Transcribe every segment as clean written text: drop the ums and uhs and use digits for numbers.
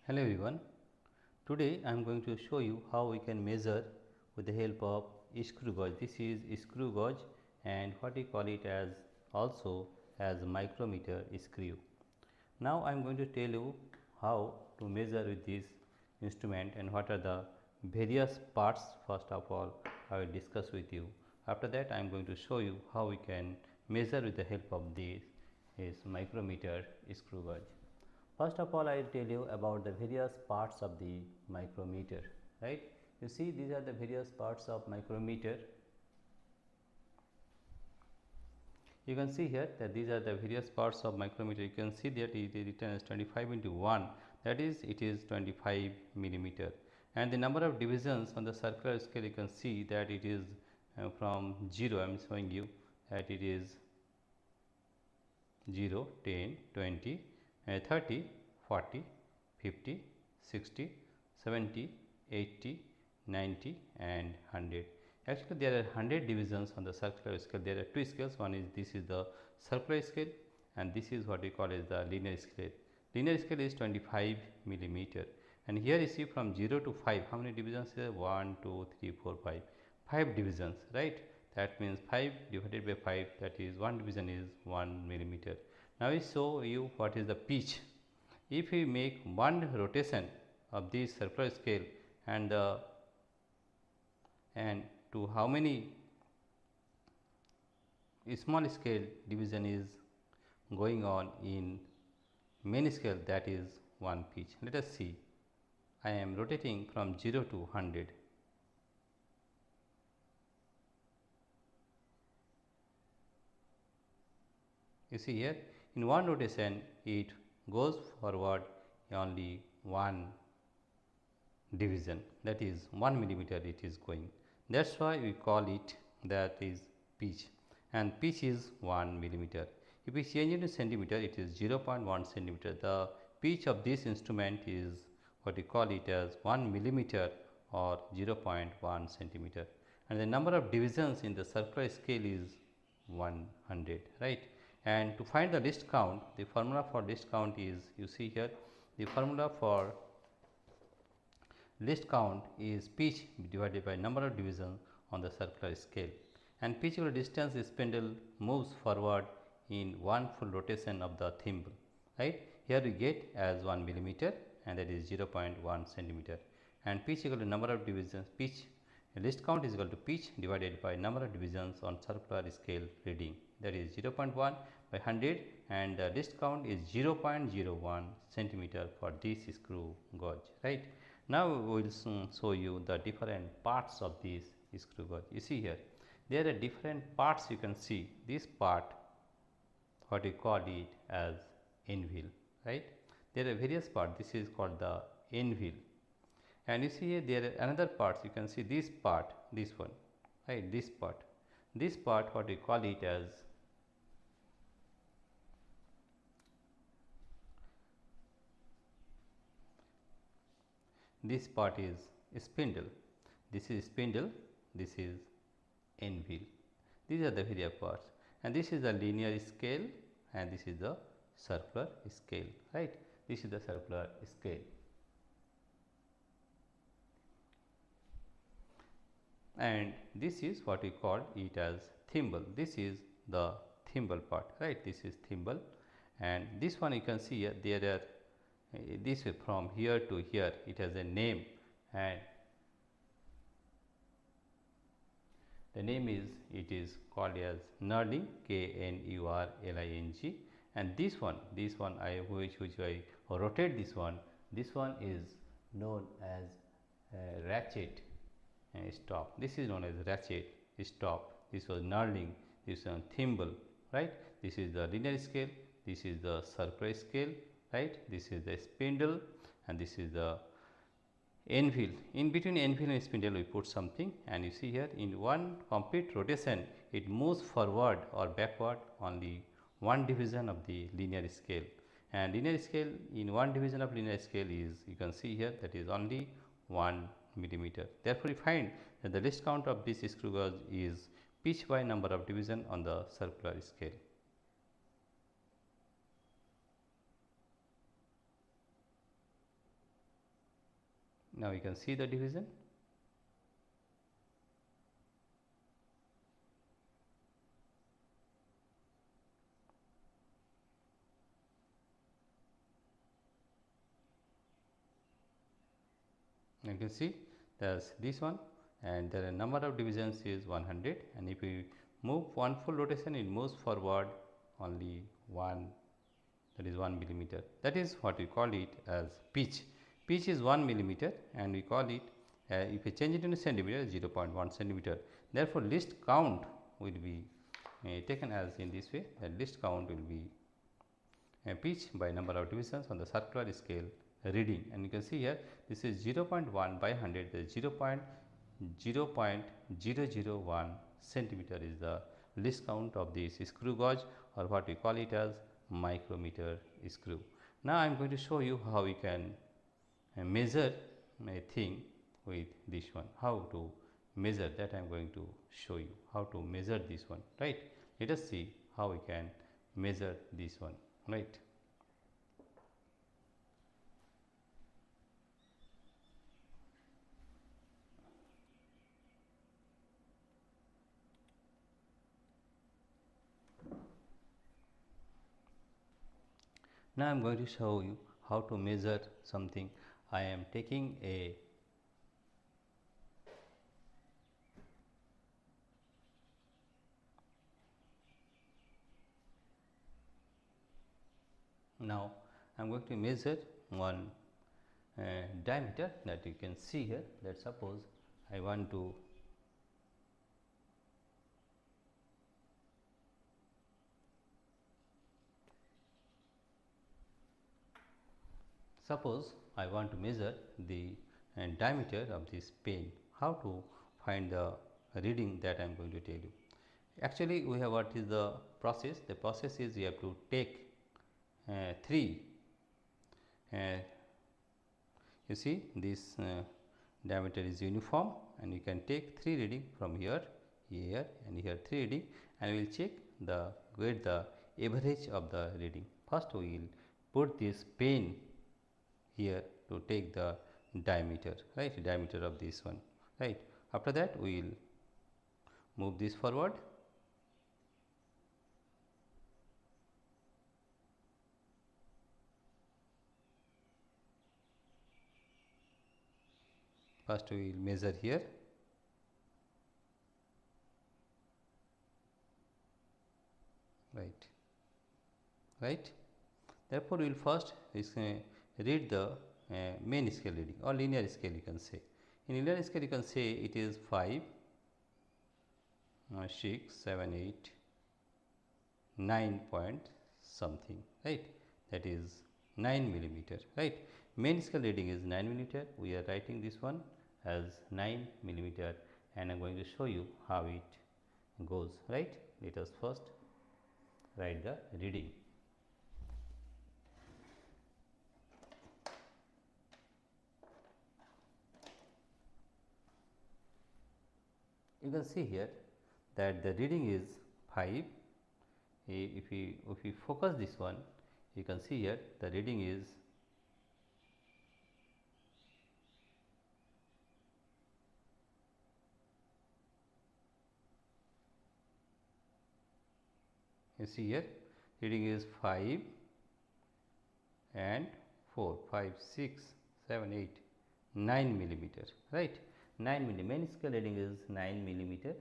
Hello everyone. Today I am going to show you how we can measure with the help of screw gauge. This is screw gauge and what we call it as also as micrometer screw. Now I am going to tell you how to measure with this instrument and what are the various parts. First of all, I will discuss with you. After that I am going to show you how we can measure with the help of this is micrometer screw gauge. First of all, I will tell you about the various parts of the micrometer, right. You see, these are the various parts of micrometer. You can see here that these are the various parts of micrometer. You can see that it is written as 25 into 1, that is it is 25 millimeter, and the number of divisions on the circular scale, you can see that it is from 0. I am showing you that it is 0, 10, 20, 30, 40, 50, 60, 70, 80, 90 and 100. Actually, there are 100 divisions on the circular scale. There are two scales. One is this is the circular scale and this is what we call as the linear scale. Linear scale is 25 millimeter, and here you see from 0 to 5 how many divisions here? 1, 2, 3, 4, 5. 5 divisions, right? That means 5 divided by 5, that is 1 division is 1 millimeter. Now we show you what is the pitch. If we make one rotation of this circular scale and to how many small scale division is going on in main scale, that is one pitch. Let us see. I am rotating from 0 to 100. You see here, in one rotation it goes forward only one division, that is 1 millimeter it is going. That is why we call it that is pitch, and pitch is 1 millimeter. If we change it to centimeter, it is 0.1 centimeter. The pitch of this instrument is what we call it as 1 millimeter or 0.1 centimeter, and the number of divisions in the circular scale is 100, right. And to find the least count, the formula for least count is, you see here, the formula for least count is pitch divided by number of divisions on the circular scale, and pitch equal distance the spindle moves forward in one full rotation of the thimble, right. Here we get as 1 millimeter and that is 0.1 centimeter, and pitch equal to number of divisions, pitch least count is equal to pitch divided by number of divisions on circular scale reading, that is 0.1 by 100, and the least count is 0.01 centimeter for this screw gauge, right. Now we will soon show you the different parts of this screw gauge. You see here, there are different parts. You can see this part, what we call it as end wheel, right. There are various parts. This is called the end wheel, and you see here there are another parts. You can see this part, this one, right, this part what we call it as this part is spindle, this is spindle, this is end wheel. These are the various parts, and this is the linear scale and this is the circular scale, right. This is the circular scale, and this is what we call it as thimble. This is the thimble part, right. This is thimble, and this one you can see here there are this way from here to here it has a name, and the name is, it is called as knurling, Knurling, and this one I which I rotate this one is known as ratchet stop. This is known as ratchet stop. This was knurling, this is thimble, right. This is the linear scale, this is the circular scale, right. This is the spindle and this is the end wheel. In between end wheel and spindle we put something, and you see here in one complete rotation it moves forward or backward only one division of the linear scale, and linear scale in one division of linear scale is, you can see here, that is only 1 millimeter. Therefore, we find that the least count of this screw gauge is pitch by number of division on the circular scale. Now you can see the division. You can see there's this one, and the number of divisions is 100, and if we move one full rotation, it moves forward only one, that is 1 millimeter. That is what we call it as pitch. Pitch is 1 millimeter, and we call it if we change it into centimeter, 0.1 centimeter. Therefore, least count will be taken as in this way. The least count will be pitch by number of divisions on the circular scale reading, and you can see here this is 0.1 by 100, the 0.001 centimeter is the least count of this screw gauge, or what we call it as micrometer screw. Now I am going to show you how we can measure a thing with this one. How to measure that I am going to show you how to measure this one, right. Let us see how we can measure this one, right. Now I am going to show you how to measure something. I am taking a now I am going to measure one diameter that you can see here. Let us suppose I want to measure the diameter of this pen. How to find the reading, that I am going to tell you. Actually, we have what is the process? The process is we have to take three. You see this diameter is uniform, and you can take 3 reading from here, here, and here 3 reading, and we will check the get the average of the reading. First, we will put this pen here to take the diameter, right, diameter of this one, right. After that, we will move this forward. First, we will measure here, right, right. Therefore, we will first read the main scale reading, or linear scale you can say. In linear scale you can say it is 5, 6, 7, 8, 9 point something, right, that is 9 millimeter, right. Main scale reading is 9 millimeter. We are writing this one as 9 millimeter, and I am going to show you how it goes, right. Let us first write the reading. You can see here that the reading is 5. If we focus this one, you can see here the reading is you see here reading is 5 and 4, 5, 6, 7, 8, 9 millimeter, right. 9 millimeter. Main scale reading is 9 millimeter.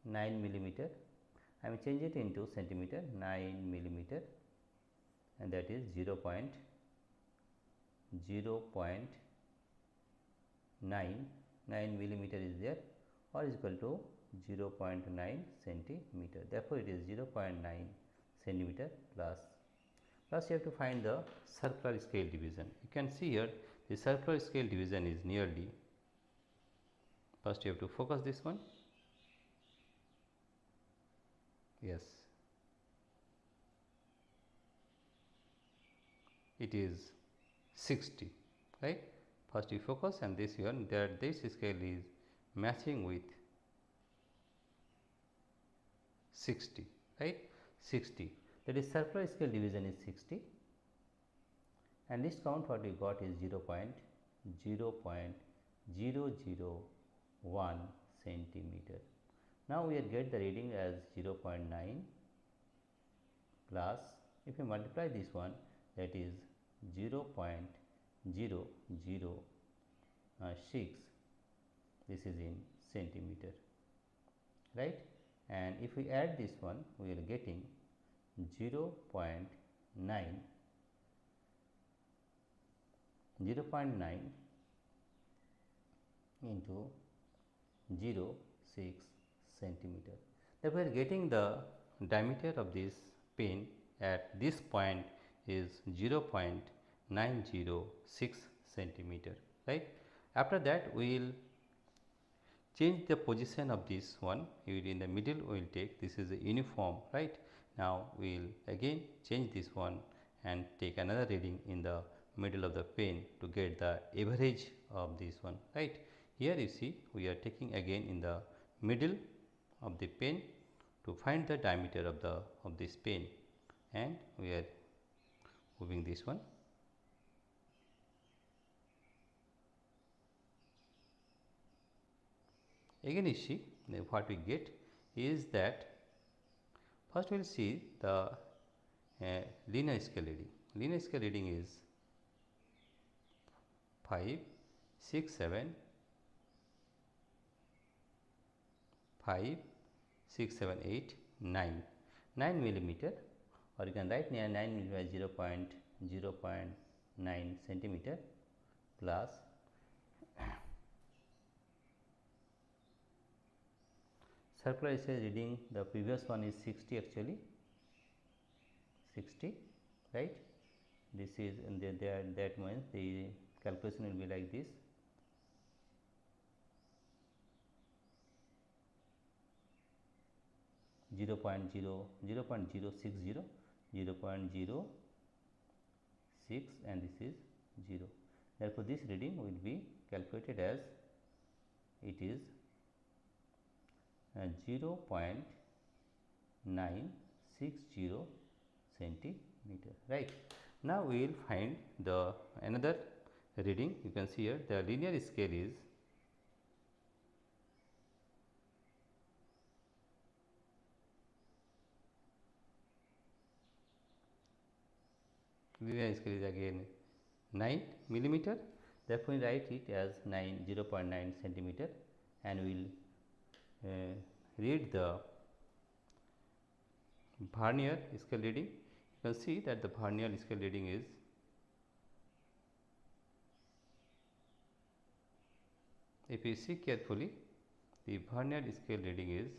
9 millimeter. I will change it into centimeter. 9 millimeter, and that is 0.9. 9 millimeter is there, or is equal to 0.9 centimeter. Therefore, it is 0.9 centimeter plus. Plus, you have to find the circular scale division. You can see here the circular scale division is nearly. First, you have to focus this one. Yes, it is 60, right. First, you focus, and this one, that this scale is matching with 60, right. 60, that is circular scale division is 60. and this count what we got is 0.001 centimeter. Now we will get the reading as 0.9 plus, if you multiply this one, that is 0.006, this is in centimeter, right? And if we add this one, we are getting 0.9 into 0.06 centimeter. Therefore, we are getting the diameter of this pen at this point is 0.906 centimeter, right. After that, we will change the position of this one. In the middle we will take, this is a uniform, right. Now we will again change this one and take another reading in the middle of the pen to get the average of this one, right. Here you see we are taking again in the middle of the pen to find the diameter of this pen, and we are moving this one. Again you see what we get is that first we will see the linear scale reading. Linear scale reading is 5, 6, 7, 5, 6, 7, 8, 9, 9 millimeter, or you can write near 9 millimeter 0.9 centimeter plus circular scale reading, the previous one is 60 actually, 60, right. This is in that means the calculation will be like this. Zero point zero 0.060, 0.06, and this is 0. Therefore, this reading will be calculated as it is 0.960 centimeter, right. Now we will find the another reading. You can see here the linear scale is again 9 millimeter. Therefore, we write it as 0.9 centimeter, and we will read the vernier scale reading. You can see that the vernier scale reading is if you see carefully, the vernier scale reading is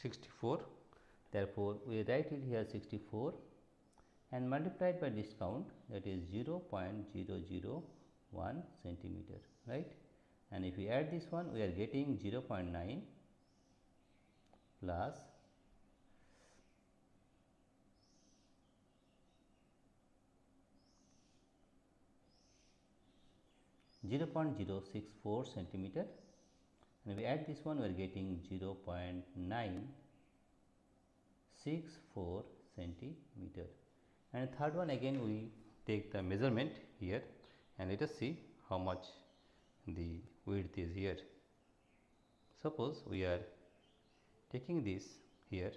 64. Therefore, we write it here 64 and multiplied by this count, that is 0.001 centimeter, right. And if we add this one, we are getting 0.9 plus 0.064 centimeter, and we add this one, we are getting 0.964 centimeter. And third one, again we take the measurement here and let us see how much the width is here. Suppose we are taking this here,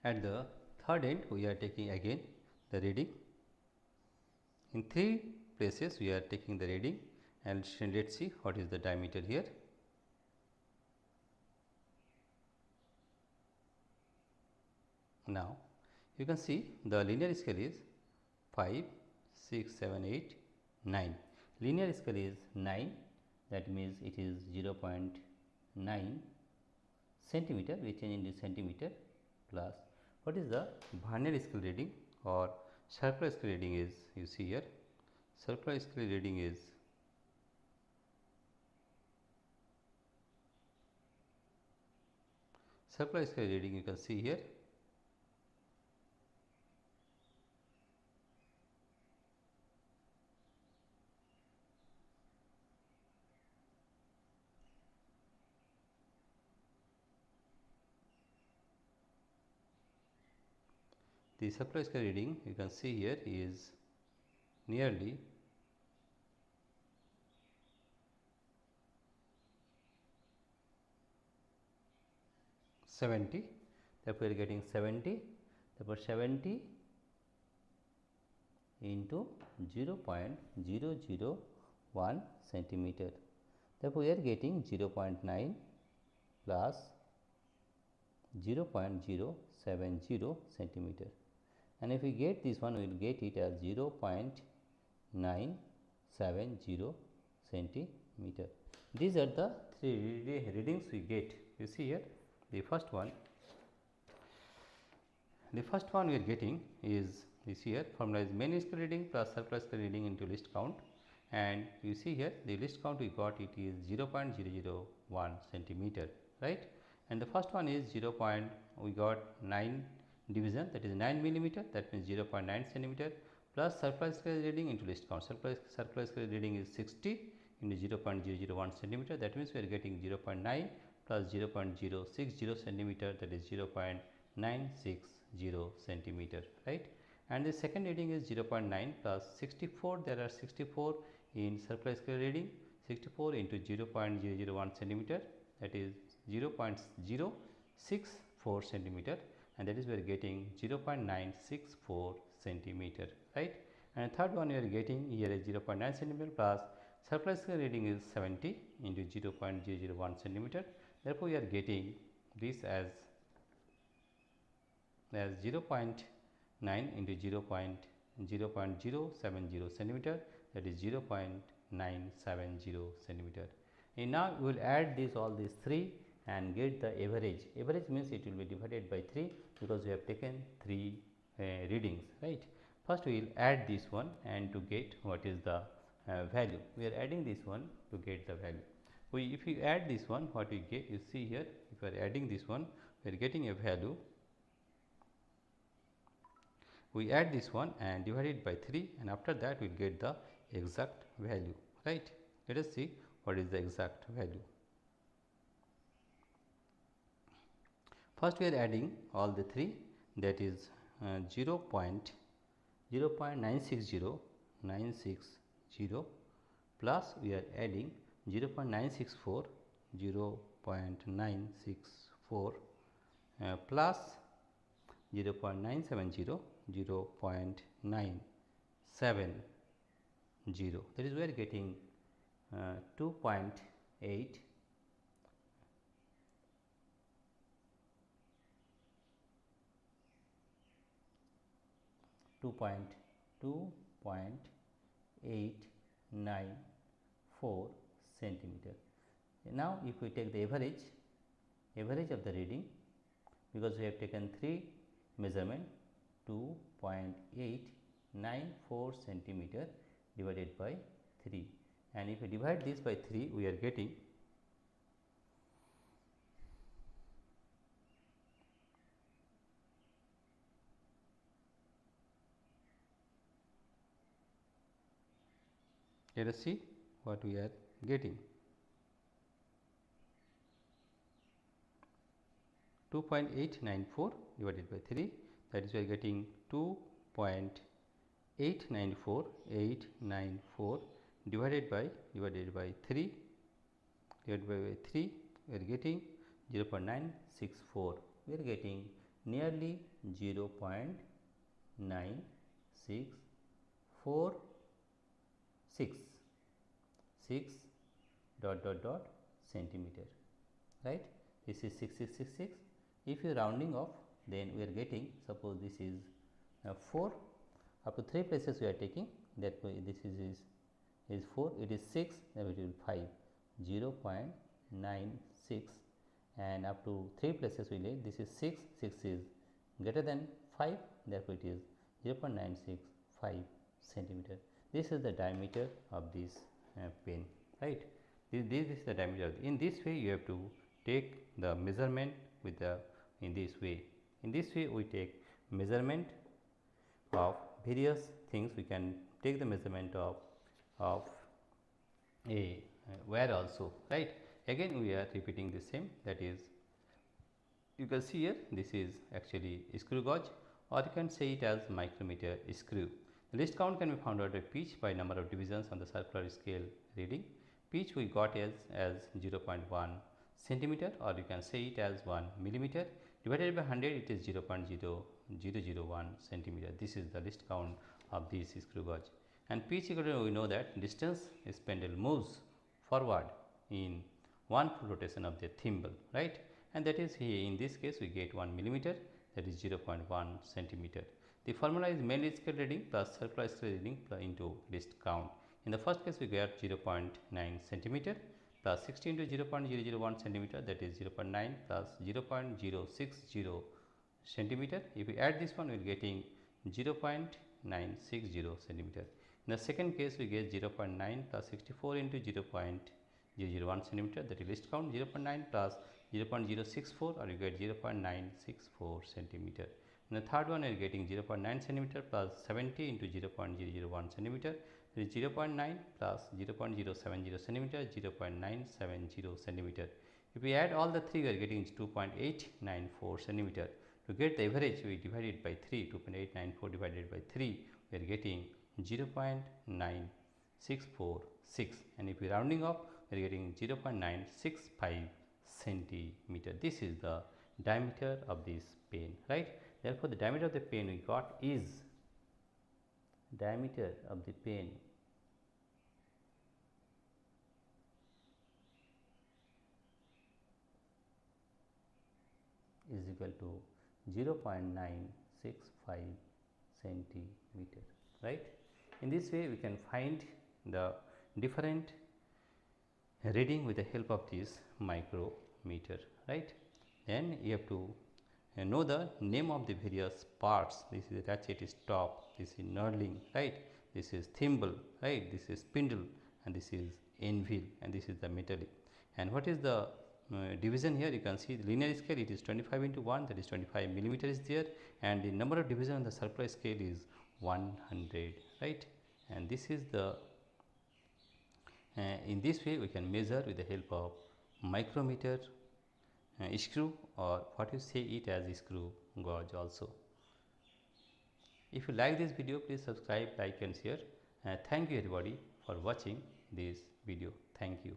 at the third end we are taking again the reading. In 3 places we are taking the reading, and let us see what is the diameter here. Now, you can see the linear scale is 5, 6, 7, 8, 9. Linear scale is 9, that means it is 0.9 centimeter, we change into centimeter, plus what is the vernier scale reading or circular scale reading is, you see here, circular scale reading is you can see here. The circular scale reading you can see here is nearly 70, therefore, we are getting 70, therefore, 70 into 0.001 centimeter. Therefore, we are getting 0.9 plus 0.070 centimeter, and if we get this one, we will get it as 0.970 centimeter. These are the three readings we get. You see here, the first one we are getting is, you see here, formula is main scale reading plus circular scale reading into list count, and you see here the list count we got, it is 0.001 centimeter, right. And the first one is we got 9 division, that is 9 millimeter, that means 0.9 centimeter, plus circular scale reading into list count. Circular scale reading is 60 into 0.001 centimeter, that means we are getting 0.9 plus 0.060 centimeter, that is 0.960 centimeter, right. And the second reading is 0.9 plus 64, there are 64 in circular scale reading, 64 into 0.001 centimeter, that is 0.064 centimeter, and that is we are getting 0.964 centimeter, right. And third one we are getting here is 0.9 centimeter plus circular scale reading is 70 into 0.001 centimeter, therefore, we are getting this as 0.9 into 0.070 centimeter, that is 0.970 centimeter. And now we will add all these three and get the average. Average means it will be divided by 3 because we have taken 3 readings, right. First we will add this one and to get what is the value. We are adding this one to get the value. If you add this one, what we get, you see here, if we are adding this one, we are getting a value. We add this one and divide it by 3, and after that we will get the exact value, right. Let us see what is the exact value. First we are adding all the 3, that is 0.960 plus we are adding 0.964 plus 0.970 0.970, that is we are getting 2.8 2.894 centimeter. Now, if we take the average of the reading, because we have taken 3 measurement, 2.894 centimeter divided by 3, and if we divide this by 3, we are getting let us see what we are getting. 2.894 divided by 3, that is we are getting 2.894 divided by 3, we are getting 0.964, we are getting nearly 0.9646 6 dot dot dot centimeter, right. This is 6666. If you rounding off, then we are getting, suppose this is 4, up to 3 places we are taking, that way this is 4, it is 6, then it will be 5, 0.96, and up to 3 places we lay, this is 6, 6 is greater than 5, therefore it is 0.965 centimeter. This is the diameter of this pen, right. This is the diameter. In this way you have to take the measurement with the, in this way. In this way we take measurement of various things. We can take the measurement of a wire also, right. Again we are repeating the same, that is, you can see here this is actually screw gauge, or you can say it as micrometer screw. The least count can be found out by pitch by number of divisions on the circular scale reading. Pitch we got as 0.1 centimeter, or you can say it as 1 millimeter, divided by 100 it is 0.0001 centimeter. This is the least count of this screw gauge. And pitch equal to, we know that distance spindle moves forward in one full rotation of the thimble, right, and that is here in this case we get 1 millimeter, that is 0.1 centimeter. The formula is main scale reading plus circular scale reading into least count. In the first case we get 0.9 centimeter plus 60 into 0.001 centimeter, that is 0.9 plus 0.060 centimeter. If we add this one, we are getting 0.960 centimeter. In the second case, we get 0.9 plus 64 into 0.001 centimeter, that is least count. 0.9 plus 0.064, or you get 0.964 centimeter. In the third one, we are getting 0.9 centimeter plus 70 into 0.001 centimeter. That is 0.9 plus 0.070 centimeter, 0.970 centimeter. If we add all the three, we are getting 2.894 centimeter. To get the average, we divide it by 3, 2.894 divided by 3, we are getting 0.9646, and if we rounding up, we are getting 0.965 centimeter. This is the diameter of this pen, right. Therefore, the diameter of the pen we got is, diameter of the pen is equal to 0.965 centimeter, right. In this way we can find the different reading with the help of this micrometer, right. Then you have to know the name of the various parts. This is ratchet stop, this is knurling, right, this is thimble, right, this is spindle, and this is anvil, and this is the metallic. And what is the division here? You can see the linear scale, it is 25 into 1, that is 25 millimeter is there, and the number of division on the circular scale is 100, right. And this is the in this way we can measure with the help of micrometer screw, or what you say it as screw gauge also. If you like this video, please subscribe, like and share. Thank you everybody for watching this video. Thank you.